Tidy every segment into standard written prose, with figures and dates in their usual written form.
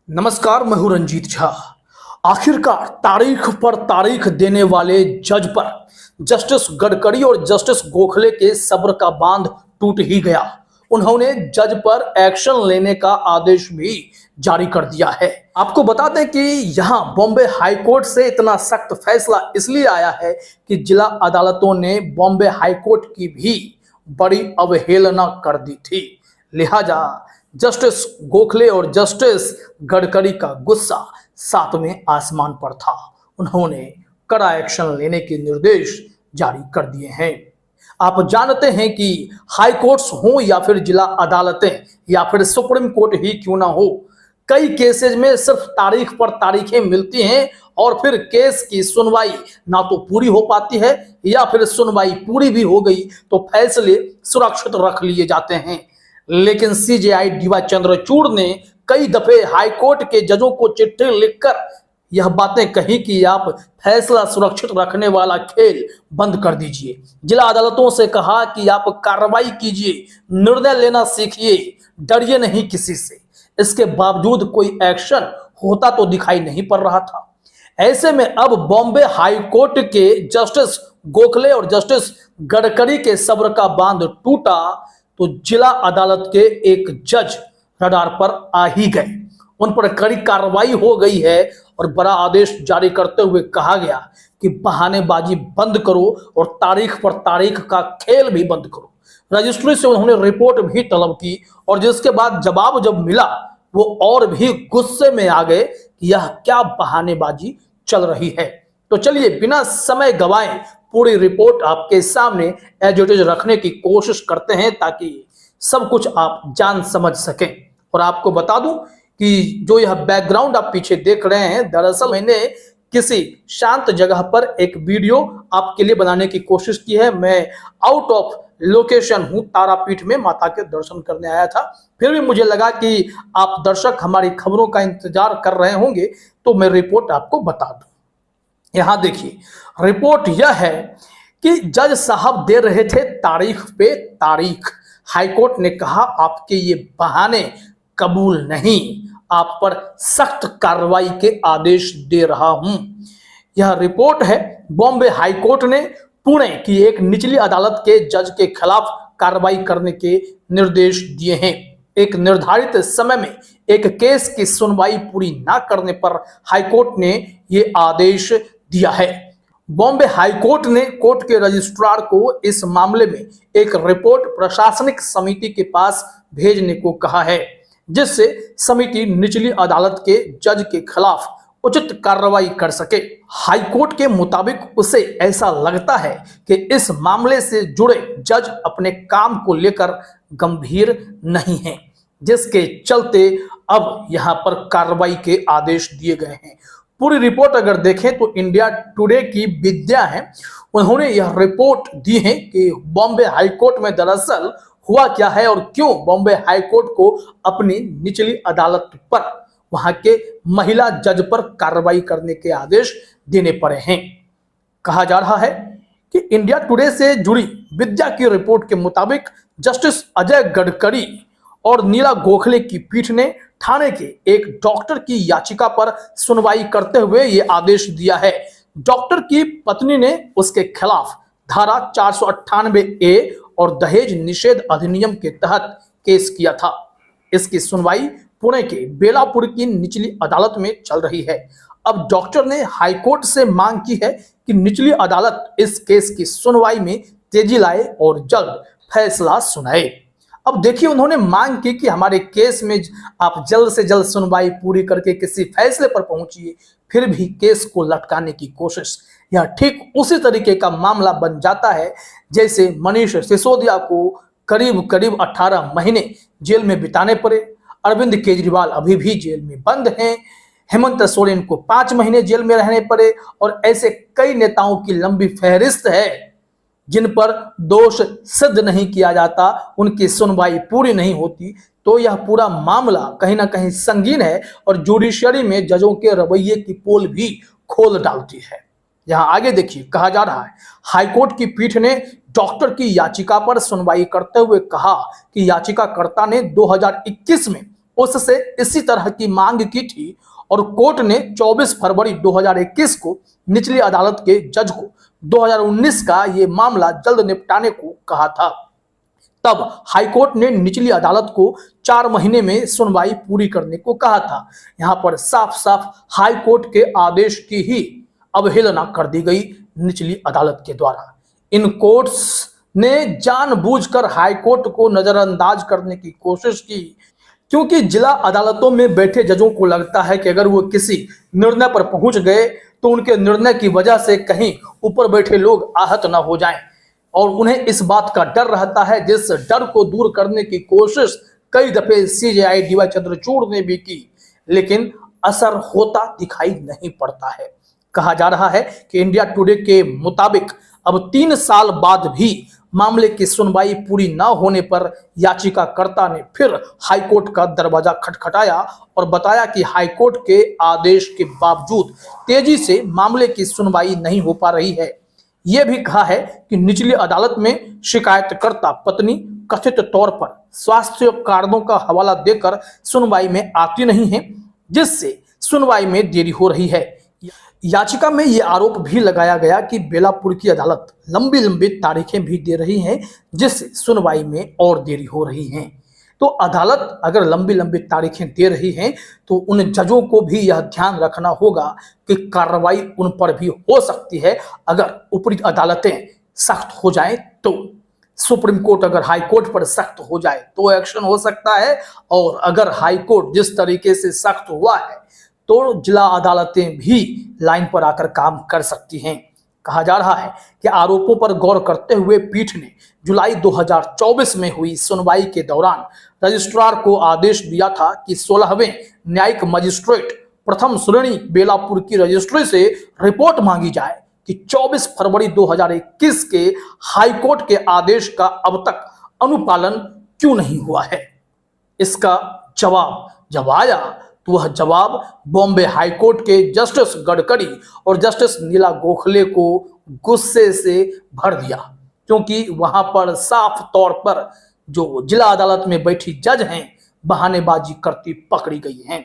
नमस्कार, मैं हूं रंजीत झा। आखिरकार तारीख पर तारीख देने वाले जज पर जस्टिस गडकरी और जस्टिस गोखले के सब्र का बांध टूट ही गया। उन्होंने जज पर एक्शन लेने का आदेश भी जारी कर दिया है। आपको बता दें कि यहां बॉम्बे हाई कोर्ट से इतना सख्त फैसला इसलिए आया है कि जिला अदालतों ने बॉम्बे हाई कोर्ट की भी बड़ी अवहेलना कर दी थी। लिहाजा जस्टिस गोखले और जस्टिस गडकरी का गुस्सा सातवें आसमान पर था। उन्होंने कड़ा एक्शन लेने के निर्देश जारी कर दिए हैं। आप जानते हैं कि हाई कोर्ट्स हो या फिर जिला अदालतें या फिर सुप्रीम कोर्ट ही क्यों ना हो, कई केसेज में सिर्फ तारीख पर तारीखें मिलती हैं और फिर केस की सुनवाई ना तो पूरी हो पाती है या फिर सुनवाई पूरी भी हो गई तो फैसले सुरक्षित रख लिए जाते हैं। लेकिन सीजेआई डीवाई चंद्रचूड़ ने कई दफे हाईकोर्ट के जजों को चिट्ठी लिखकर यह बातें कही कि आप फैसला सुरक्षित रखने वाला खेल बंद कर दीजिए। जिला अदालतों से कहा कि आप कार्रवाई कीजिए, निर्णय लेना सीखिए, डरिए नहीं किसी से। इसके बावजूद कोई एक्शन होता तो दिखाई नहीं पड़ रहा था। ऐसे में अब बॉम्बे हाई कोर्ट के जस्टिस गोखले और जस्टिस गडकरी के सब्र का बांध टूटा तो जिला अदालत के एक जज रडार पर आ ही गए। उन पर कड़ी कार्रवाई हो गई है और बड़ा आदेश जारी करते हुए कहा गया कि बहानेबाजी बंद करो और तारीख पर तारीख का खेल भी बंद करो। रजिस्ट्री से उन्होंने रिपोर्ट भी तलब की और जिसके बाद जवाब जब मिला वो और भी गुस्से में आ गए कि यह क्या बहानेबाजी चल रही है। तो चलिए बिना समय गवाए पूरी रिपोर्ट आपके सामने एज इट इज रखने की कोशिश करते हैं ताकि सब कुछ आप जान समझ सकें। और आपको बता दूं कि जो यह बैकग्राउंड आप पीछे देख रहे हैं, दरअसल मैंने किसी शांत जगह पर एक वीडियो आपके लिए बनाने की कोशिश की है। मैं आउट ऑफ लोकेशन हूं, तारापीठ में माता के दर्शन करने आया था। फिर भी मुझे लगा कि आप दर्शक हमारी खबरों का इंतजार कर रहे होंगे तो मैं रिपोर्ट आपको बता दूं। यहां देखिए, रिपोर्ट यह है कि जज साहब दे रहे थे तारीख पे तारीख। हाईकोर्ट ने कहा आपके ये बहाने कबूल नहीं, आप पर सख्त कार्रवाई के आदेश दे रहा हूं। यह रिपोर्ट है। बॉम्बे हाईकोर्ट ने पुणे की एक निचली अदालत के जज के खिलाफ कार्रवाई करने के निर्देश दिए हैं। एक निर्धारित समय में एक केस की सुनवाई पूरी ना करने पर हाईकोर्ट ने यह आदेश दिया है। बॉम्बे हाईकोर्ट ने कोर्ट के रजिस्ट्रार को इस मामले में एक रिपोर्ट प्रशासनिक समिति के पास भेजने को कहा है, जिससे समिति निचली अदालत के जज के खिलाफ उचित कार्रवाई कर सके। हाईकोर्ट के मुताबिक उसे ऐसा लगता है कि इस मामले से जुड़े जज अपने काम को लेकर गंभीर नहीं हैं, जिसके चलते अब यहां पर कार्रवाई के आदेश दिए गए हैं। पूरी रिपोर्ट अगर देखें तो इंडिया टुडे की विद्या है, उन्होंने यह रिपोर्ट दी है कि बॉम्बे हाईकोर्ट में दरअसल हुआ क्या है और क्यों बॉम्बे हाईकोर्ट को अपनी निचली अदालत पर वहां के महिला जज पर कार्रवाई करने के आदेश देने पड़े हैं। कहा जा रहा है कि इंडिया टुडे से जुड़ी विद्या की रिपोर्ट के मुताबिक जस्टिस अजय गडकरी और नीला गोखले की पीठ ने थाने के एक डॉक्टर की याचिका पर सुनवाई करते हुए यह आदेश दिया है। डॉक्टर की पत्नी ने उसके खिलाफ धारा 498A और दहेज निषेध अधिनियम के तहत केस किया था। इसकी सुनवाई पुणे के बेलापुर की निचली अदालत में चल रही है। अब डॉक्टर ने हाईकोर्ट से मांग की है कि निचली अदालत इस केस की सुनवाई में तेजी लाए और जल्द फैसला सुनाए। अब देखिए, उन्होंने मांग की कि हमारे केस में आप जल्द से जल्द सुनवाई पूरी करके किसी फैसले पर पहुंचिए, फिर भी केस को लटकाने की कोशिश। यह ठीक उसी तरीके का मामला बन जाता है जैसे मनीष सिसोदिया को करीब करीब 18 महीने जेल में बिताने पड़े। अरविंद केजरीवाल अभी भी जेल में बंद हैं। हेमंत सोरेन को 5 महीने जेल में रहने पड़े और ऐसे कई नेताओं की लंबी फहरिस्त है जिन पर दोष सिद्ध नहीं किया जाता, उनकी सुनवाई पूरी नहीं होती। तो यह पूरा मामला कहीं ना कहीं संगीन है और जुडिशरी में जजों के रवैये की पोल भी खोल डालती है। यहां आगे देखिए, कहा जा रहा है हाईकोर्ट की पीठ ने डॉक्टर की याचिका पर सुनवाई करते हुए कहा कि याचिकाकर्ता ने 2021 में उससे इसी तरह की मांग की थी और कोर्ट ने 24 फरवरी 2021 को निचली अदालत के जज को 2019 का ये मामला जल्द निपटाने को कहा था। तब हाईकोर्ट ने निचली अदालत को 4 महीने में सुनवाई पूरी करने को कहा था। यहां पर साफ साफ हाईकोर्ट के आदेश की ही अवहेलना कर दी गई निचली अदालत के द्वारा। इन कोर्ट्स ने जानबूझकर हाईकोर्ट को नजरअंदाज करने की कोशिश की, क्योंकि जिला अदालतों में बैठे जजों को लगता है कि अगर वो किसी निर्णय पर पहुंच गए तो उनके निर्णय की वजह से कहीं ऊपर बैठे लोग आहत ना हो जाएं, और उन्हें इस बात का डर रहता है, जिस डर को दूर करने की कोशिश कई दफे सीजेआई डीवाई चंद्रचूड़ ने भी की, लेकिन असर होता दिखाई नहीं पड़ता है। कहा जा रहा है कि इंडिया टुडे के मुताबिक अब 3 साल बाद भी मामले की सुनवाई पूरी न होने पर याचिकाकर्ता ने फिर हाईकोर्ट का दरवाजा खटखटाया और बताया कि हाईकोर्ट के आदेश के बावजूद तेजी से मामले की सुनवाई नहीं हो पा रही है। यह भी कहा है कि निचली अदालत में शिकायतकर्ता पत्नी कथित तौर पर स्वास्थ्य कारणों का हवाला देकर सुनवाई में आती नहीं है, जिससे सुनवाई में देरी हो रही है। याचिका में यह आरोप भी लगाया गया कि बेलापुर की अदालत लंबी लंबी तारीखें भी दे रही है, जिससे सुनवाई में और देरी हो रही है। तो अदालत अगर लंबी लंबी तारीखें दे रही हैं तो उन जजों को भी यह ध्यान रखना होगा कि कार्रवाई उन पर भी हो सकती है। अगर ऊपरी अदालतें सख्त हो जाएं तो सुप्रीम कोर्ट अगर हाई कोर्ट पर सख्त हो जाए तो एक्शन हो सकता है, और अगर हाई कोर्ट जिस तरीके से सख्त हुआ है तो जिला अदालतें भी लाइन पर आकर काम कर सकती हैं। कहा जा रहा है कि आरोपों पर गौर करते हुए पीठ ने जुलाई 2024 में हुई सुनवाई के दौरान रजिस्ट्रार को आदेश दिया था कि 16वें न्यायिक मजिस्ट्रेट प्रथम श्रेणी बेलापुर की रजिस्ट्री से रिपोर्ट मांगी जाए कि 24 फरवरी 2021 के हाईकोर्ट के आदेश का अब तक अनुपालन क्यों नहीं हुआ है। इसका जवाब जब आया तो वह जवाब बॉम्बे हाईकोर्ट के जस्टिस गडकरी और जस्टिस नीला गोखले को गुस्से से भर दिया, क्योंकि वहां पर साफ तौर पर जो जिला अदालत में बैठी जज हैं बहानेबाजी करती पकड़ी गई हैं।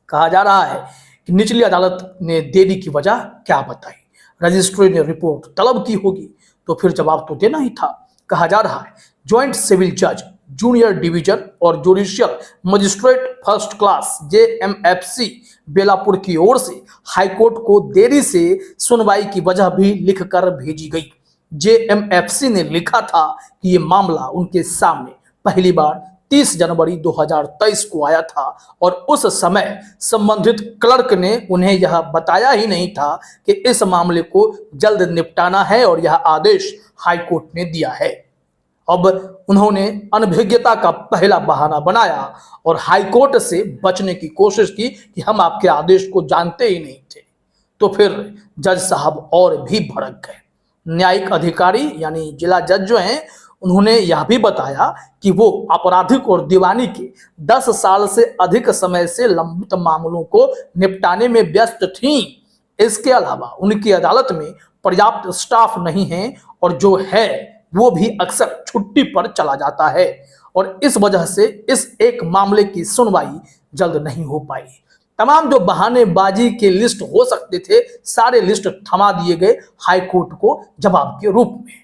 कहा जा रहा है कि निचली अदालत ने देरी की वजह क्या बताई, रजिस्ट्री ने रिपोर्ट तलब की होगी तो फिर जवाब तो देना ही था। कहा जा रहा है ज्वाइंट सिविल जज जूनियर डिवीजन और judicial magistrate first class JMFC Belapur की ओर से हाईकोर्ट को देरी से सुनवाई की वजह भी लिखकर भेजी गई। JMFC ने लिखा था कि यह मामला उनके सामने पहली बार 30 जनवरी 2023 को आया था और उस समय संबंधित क्लर्क ने उन्हें यह बताया ही नहीं था कि इस मामले को जल्द निपटाना है और यह आदेश हाईकोर्ट ने दिया है। अब उन्होंने अनभिज्ञता का पहला बहाना बनाया और हाईकोर्ट से बचने की कोशिश की कि हम आपके आदेश को जानते ही नहीं थे। तो फिर जज साहब और भी भड़क गए। न्यायिक अधिकारी यानी जिला जज जो हैं उन्होंने यह भी बताया कि वो आपराधिक और दीवानी के 10 साल से अधिक समय से लंबित मामलों को निपटाने में व्यस्त थीं। इसके अलावा उनकी अदालत में पर्याप्त स्टाफ नहीं है और जो है वो भी अक्सर छुट्टी पर चला जाता है और इस वजह से इस एक मामले की सुनवाई जल्द नहीं हो पाई। तमाम जो बहानेबाजी के लिस्ट हो सकते थे सारे लिस्ट थमा दिए गए हाईकोर्ट को जवाब के रूप में।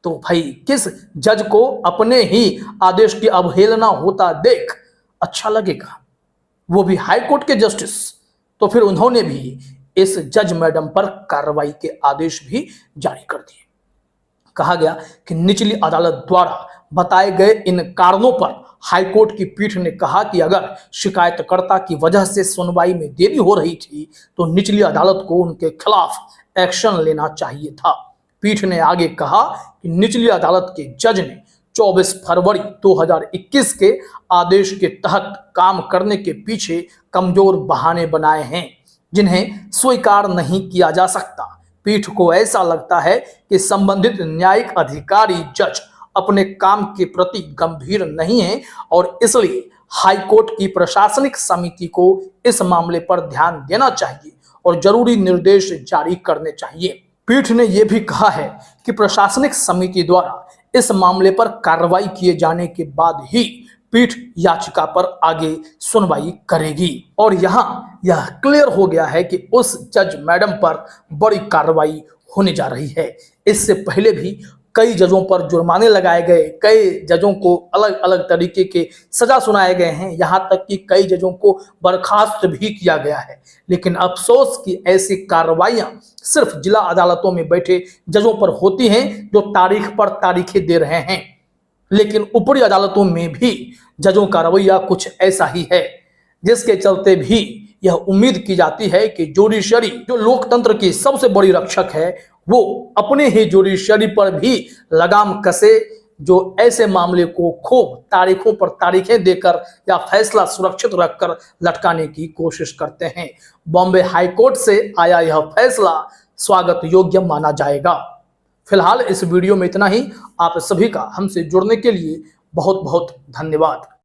तो भाई किस जज को अपने ही आदेश की अवहेलना होता देख अच्छा लगेगा, वो भी हाईकोर्ट के जस्टिस। तो फिर उन्होंने भी इस जज मैडम पर कार्रवाई के आदेश भी जारी कर दिए। कहा गया कि निचली अदालत द्वारा बताए गए इन कारणों पर हाईकोर्ट की पीठ ने कहा कि अगर शिकायतकर्ता की वजह से सुनवाई में देरी हो रही थी तो निचली अदालत को उनके खिलाफ एक्शन लेना चाहिए था। पीठ ने आगे कहा कि निचली अदालत के जज ने 24 फरवरी 2021 के आदेश के तहत काम करने के पीछे कमजोर बहाने बनाए हैं जिन्हें स्वीकार नहीं किया जा सकता। पीठ को ऐसा लगता है कि संबंधित न्यायिक अधिकारी जज अपने काम के प्रति गंभीर नहीं है और इसलिए हाईकोर्ट की प्रशासनिक समिति को इस मामले पर ध्यान देना चाहिए और जरूरी निर्देश जारी करने चाहिए। पीठ ने यह भी कहा है कि प्रशासनिक समिति द्वारा इस मामले पर कार्रवाई किए जाने के बाद ही पीठ याचिका पर आगे सुनवाई करेगी। और यहाँ यह क्लियर हो गया है कि उस जज मैडम पर बड़ी कार्रवाई होने जा रही है। इससे पहले भी कई जजों पर जुर्माने लगाए गए, कई जजों को अलग अलग तरीके के सजा सुनाए गए हैं, यहाँ तक कि कई जजों को बर्खास्त भी किया गया है। लेकिन अफसोस कि ऐसी कार्रवाइयां सिर्फ जिला अदालतों में बैठे जजों पर होती हैं जो तारीख पर तारीखें दे रहे हैं। लेकिन ऊपरी अदालतों में भी जजों का रवैया कुछ ऐसा ही है, जिसके चलते भी यह उम्मीद की जाती है कि जुडिशरी, जो लोकतंत्र की सबसे बड़ी रक्षक है, वो अपने ही जुडिशरी पर भी लगाम कसे, जो ऐसे मामले को खूब तारीखों पर तारीखें देकर या फैसला सुरक्षित रखकर लटकाने की कोशिश करते हैं। बॉम्बे हाईकोर्ट से आया यह फैसला स्वागत योग्य माना जाएगा। फिलहाल इस वीडियो में इतना ही। आप सभी का हमसे जुड़ने के लिए बहुत बहुत धन्यवाद।